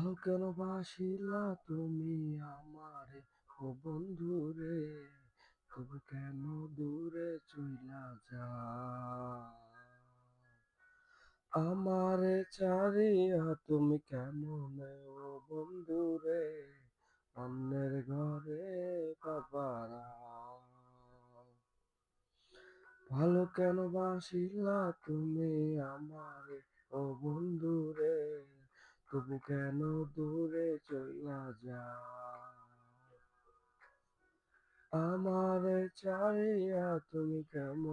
ভালো কেন বাসিলা তুমি আমারে ও বন্ধু রে, তবু কেন দূরে চইলা যাও? আমারে ছাড়িয়া তুমি কেমনে ও বন্ধু রে, অন্যের ঘরে বাবারাও। ভালো কেন বাসিলা তুমি আমারে ও বন্ধু রে, তবু কেন দূরে চইলা যাও? আমারে ছাড়িয়া তুমি কেমন